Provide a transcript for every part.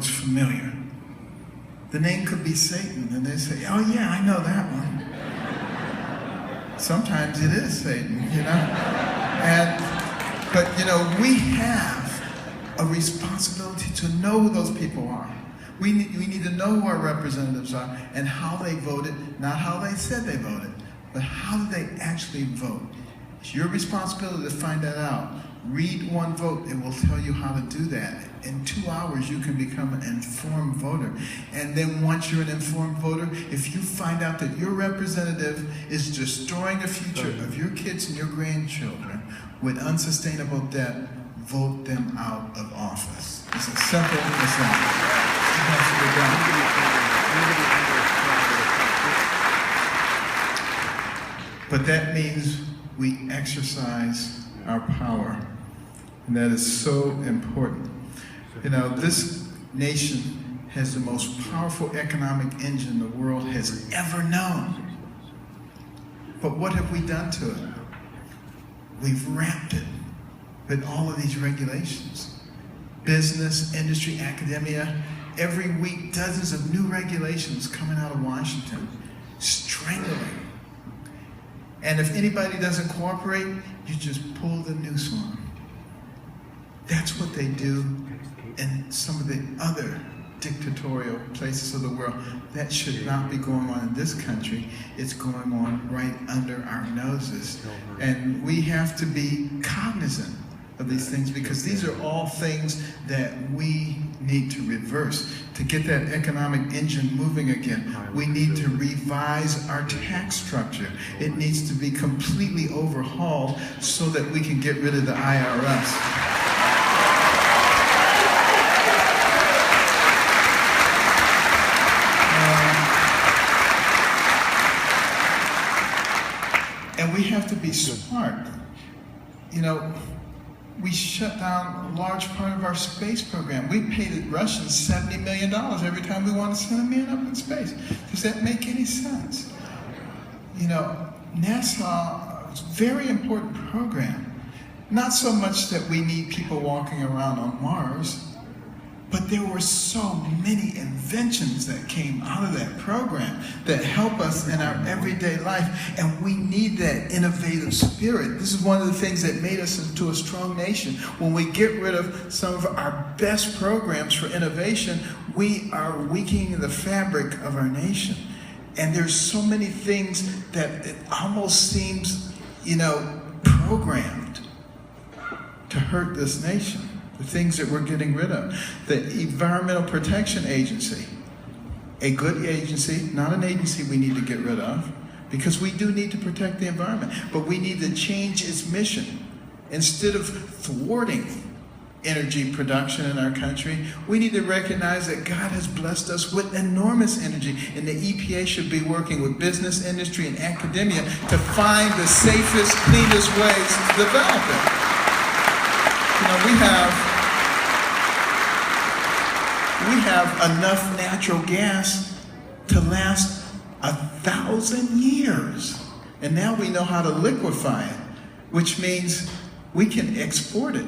looks familiar. The name could be Satan, and they say, oh yeah, I know that one. Sometimes it is Satan, you know? But you know, we have a responsibility to know who those people are. We need to know who our representatives are and how they voted, not how they said they voted, but how did they actually vote. It's your responsibility to find that out. Read One Vote, it will tell you how to do that. In 2 hours, you can become an informed voter. And then once you're an informed voter, if you find out that your representative is destroying the future of your kids and your grandchildren with unsustainable debt, vote them out of office. It's as simple as that. But that means we exercise our power. And that is so important. You know, this nation has the most powerful economic engine the world has ever known. But what have we done to it? We've wrapped it with all of these regulations. Business, industry, academia, every week dozens of new regulations coming out of Washington, strangling. And if anybody doesn't cooperate, you just pull the noose on them. That's what they do in some of the other dictatorial places of the world. That should not be going on in this country. It's going on right under our noses. And we have to be cognizant of these things because these are all things that we need to reverse. To get that economic engine moving again, we need to revise our tax structure. It needs to be completely overhauled so that we can get rid of the IRS. And we have to be smart. You know, we shut down a large part of our space program. We pay the Russians $70 million every time we want to send a man up in space. Does that make any sense? You know, NASA is a very important program. Not so much that we need people walking around on Mars, but there were so many inventions that came out of that program that help us in our everyday life, and we need that innovative spirit. This is one of the things that made us into a strong nation. When we get rid of some of our best programs for innovation, we are weakening the fabric of our nation. And there's so many things that it almost seems, you know, programmed to hurt this nation. The things that we're getting rid of. The Environmental Protection Agency, a good agency, not an agency we need to get rid of, because we do need to protect the environment, but we need to change its mission. Instead of thwarting energy production in our country, we need to recognize that God has blessed us with enormous energy, and the EPA should be working with business, industry, and academia to find the safest, cleanest ways to develop it. You know, we have enough natural gas to last 1,000 years. And now we know how to liquefy it, which means we can export it.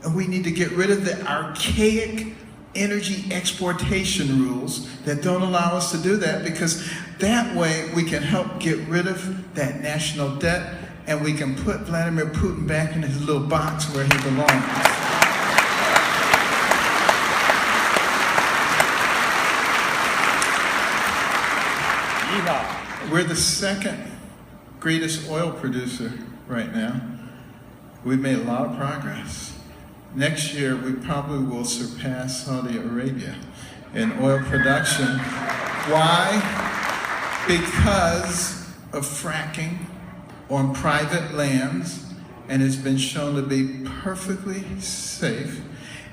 And we need to get rid of the archaic energy exportation rules that don't allow us to do that, because that way we can help get rid of that national debt, and we can put Vladimir Putin back in his little box where he belongs. We're the second greatest oil producer right now. We've made a lot of progress. Next year, we probably will surpass Saudi Arabia in oil production. Why? Because of fracking on private lands, and it's been shown to be perfectly safe.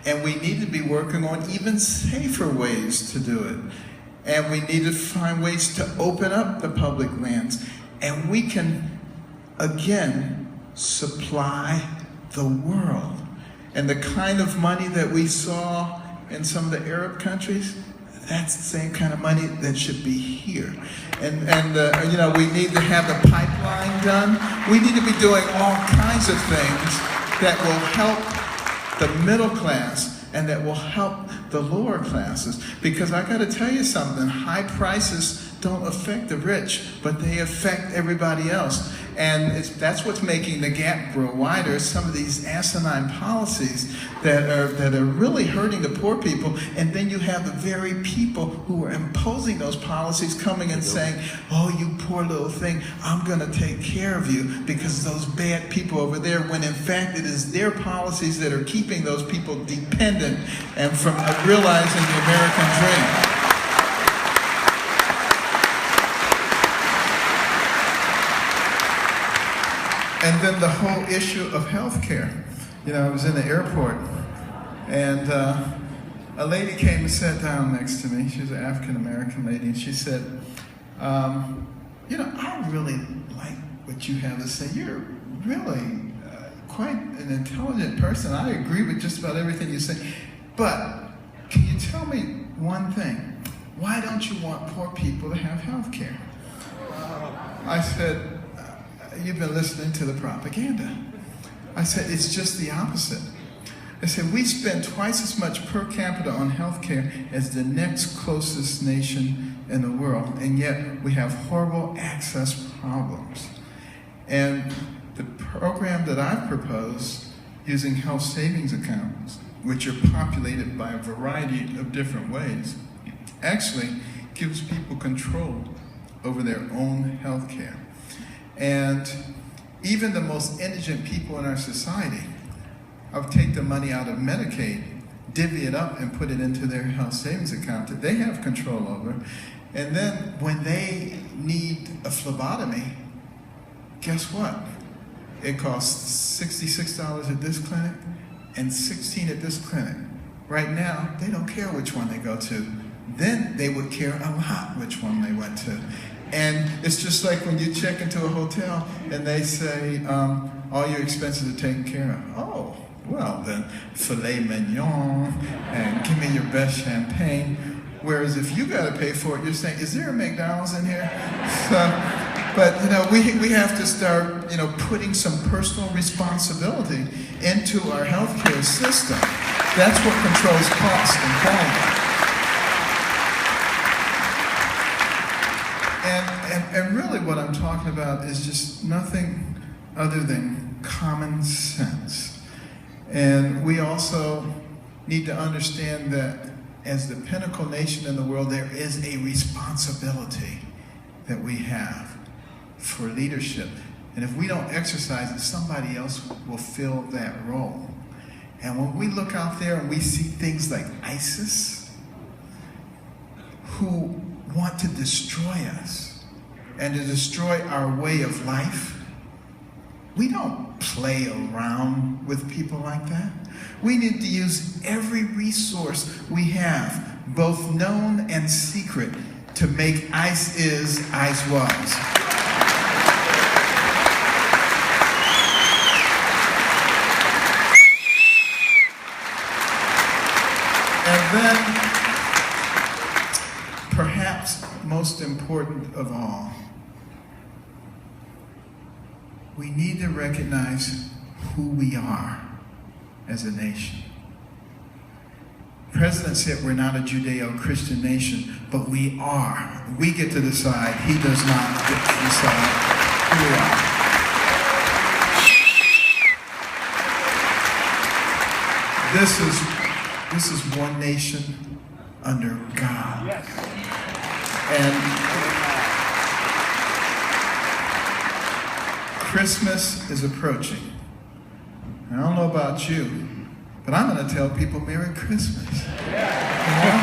And we need to be working on even safer ways to do it. And we need to find ways to open up the public lands. And we can, again, supply the world. And the kind of money that we saw in some of the Arab countries, that's the same kind of money that should be here. And you know, we need to have the pipeline done. We need to be doing all kinds of things that will help the middle class. and that will help the lower classes. Because I got to tell you something, high prices don't affect the rich, but they affect everybody else. And that's what's making the gap grow wider, some of these asinine policies that are really hurting the poor people. And then you have the very people who are imposing those policies coming and saying, oh, you poor little thing, I'm going to take care of you because those bad people over there, when in fact it is their policies that are keeping those people dependent and from realizing the American dream. And then the whole issue of health care. You know, I was in the airport, and a lady came and sat down next to me. She was an African-American lady, and she said, you know, I really like what you have to say. You're really quite an intelligent person. I agree with just about everything you say. But can you tell me one thing? Why don't you want poor people to have health care? I said, you've been listening to the propaganda. I said, it's just the opposite. I said, we spend twice as much per capita on healthcare as the next closest nation in the world, and yet we have horrible access problems. And the program that I've proposed, using health savings accounts, which are populated by a variety of different ways, actually gives people control over their own healthcare. And even the most indigent people in our society, I'll take the money out of Medicaid, divvy it up and put it into their health savings account that they have control over. And then when they need a phlebotomy, guess what? It costs $66 at this clinic and $16 at this clinic. Right now, they don't care which one they go to. Then they would care a lot which one they went to. And it's just like when you check into a hotel and they say, all your expenses are taken care of. Oh, well then, filet mignon, and give me your best champagne. Whereas if you got to pay for it, you're saying, is there a McDonald's in here? But you know, we have to start, you know, putting some personal responsibility into our healthcare system. That's what controls cost and quality. And really what I'm talking about is just nothing other than common sense. And we also need to understand that as the pinnacle nation in the world, there is a responsibility that we have for leadership. And if we don't exercise it, somebody else will fill that role. And when we look out there and we see things like ISIS, who want to destroy us, and to destroy our way of life, we don't play around with people like that. We need to use every resource we have, both known and secret, to make ICE is, ICE was. And then, perhaps most important of all, we need to recognize who we are as a nation. The president said we're not a Judeo-Christian nation, but we are. We get to decide. He does not get to decide who we are. This is one nation under God. Yes. And Christmas is approaching. I don't know about you, but I'm going to tell people Merry Christmas. You know?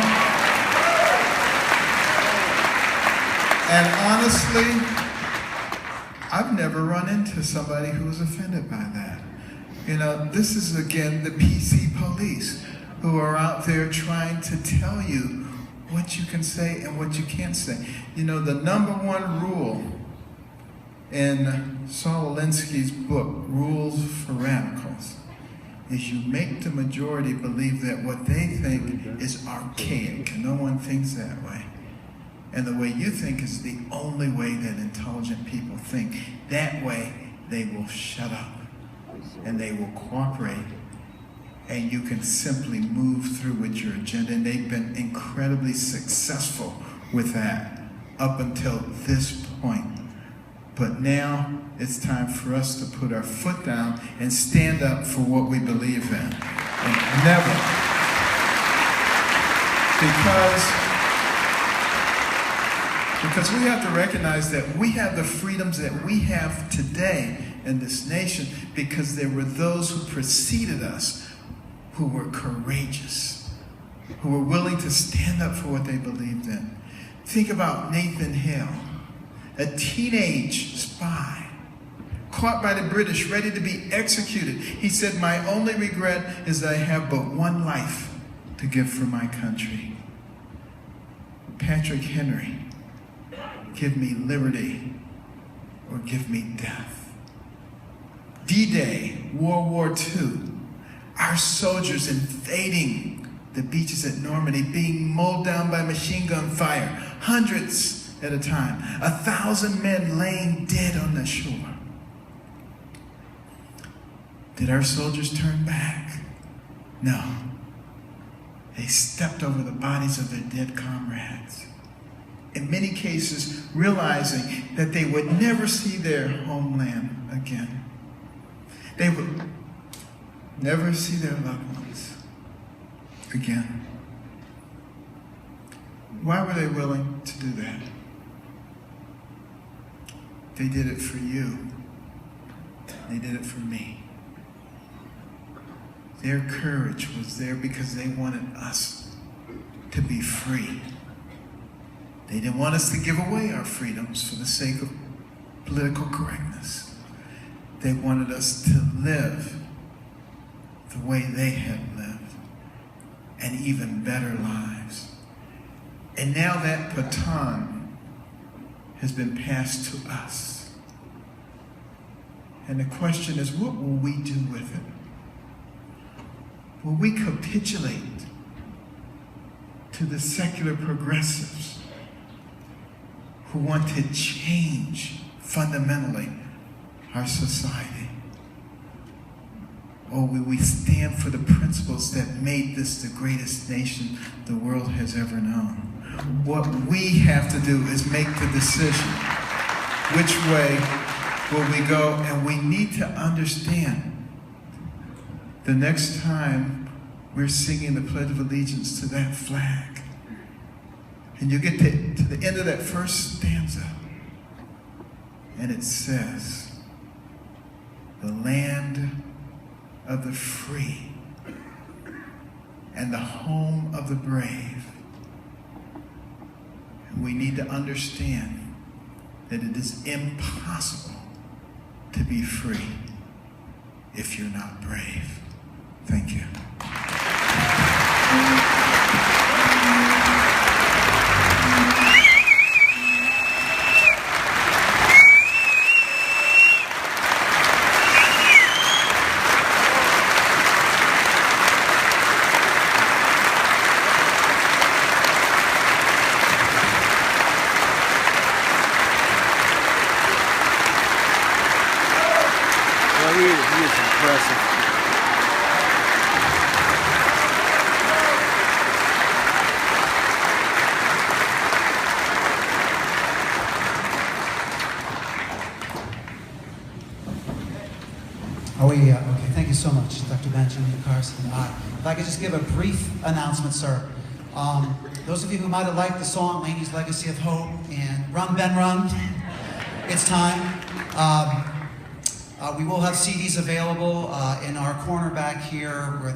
And honestly, I've never run into somebody who was offended by that. You know, this is again the PC police who are out there trying to tell you what you can say and what you can't say. You know, the number one rule in Saul Alinsky's book, Rules for Radicals, is you make the majority believe that what they think is archaic, and no one thinks that way. And the way you think is the only way that intelligent people think. That way, they will shut up, and they will cooperate, and you can simply move through with your agenda. And they've been incredibly successful with that up until this point. But now it's time for us to put our foot down and stand up for what we believe in. And never, because we have to recognize that we have the freedoms that we have today in this nation because there were those who preceded us who were courageous, who were willing to stand up for what they believed in. Think about Nathan Hale, a teenage spy, caught by the British, ready to be executed. He said, "My only regret is that I have but one life to give for my country." Patrick Henry, "Give me liberty or give me death." D-Day, World War II, our soldiers invading the beaches at Normandy, being mowed down by machine gun fire, hundreds at a time, 1,000 men laying dead on the shore. Did our soldiers turn back? No. They stepped over the bodies of their dead comrades. In many cases, realizing that they would never see their homeland again. They would never see their loved ones again. Why were they willing to do that? They did it for you. They did it for me. Their courage was there because they wanted us to be free. They didn't want us to give away our freedoms for the sake of political correctness. They wanted us to live the way they had lived, and even better lives. And now that baton has been passed to us. And the question is, what will we do with it? Will we capitulate to the secular progressives who want to change fundamentally our society? Or will we stand for the principles that made this the greatest nation the world has ever known? What we have to do is make the decision. Which way will we go? And we need to understand the next time we're singing the Pledge of Allegiance to that flag, and you get to the end of that first stanza, and it says, "The land of the free and the home of the brave." And we need to understand that it is impossible to be free if you're not brave. Thank you. He is impressive. Okay, thank you so much, Dr. Benjamin Carson. If I could just give a brief announcement, sir. Those of you who might have liked the song, Laney's Legacy of Hope, and Run, Ben, Run, it's time. We will have CDs available in our corner back here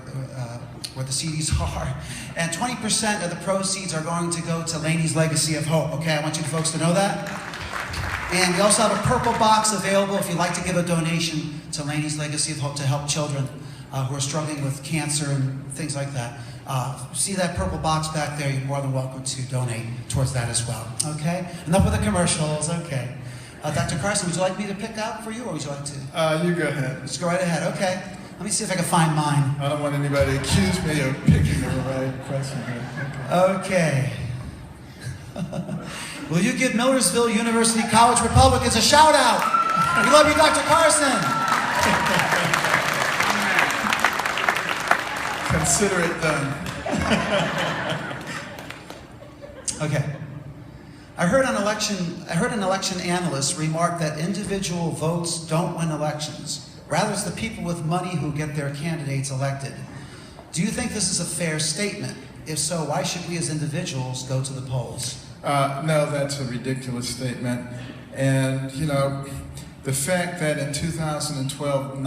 where the CDs are. And 20% of the proceeds are going to go to Laney's Legacy of Hope. Okay, I want you folks to know that. And we also have a purple box available if you'd like to give a donation to Laney's Legacy of Hope to help children who are struggling with cancer and things like that. See that purple box back there? You're more than welcome to donate towards that as well. Okay? Enough with the commercials. Okay. Dr. Carson, would you like me to pick out for you, or would you like to? You go ahead. Just go right ahead. Okay. Let me see if I can find mine. I don't want anybody to accuse me of picking the right question. Okay. Will you give Millersville University College Republicans a shout out? We love you, Dr. Carson. Consider it done. Okay. I heard an election analyst remark that individual votes don't win elections. Rather, it's the people with money who get their candidates elected. Do you think this is a fair statement? If so, why should we as individuals go to the polls? No, that's a ridiculous statement. And, you know, the fact that in 2012,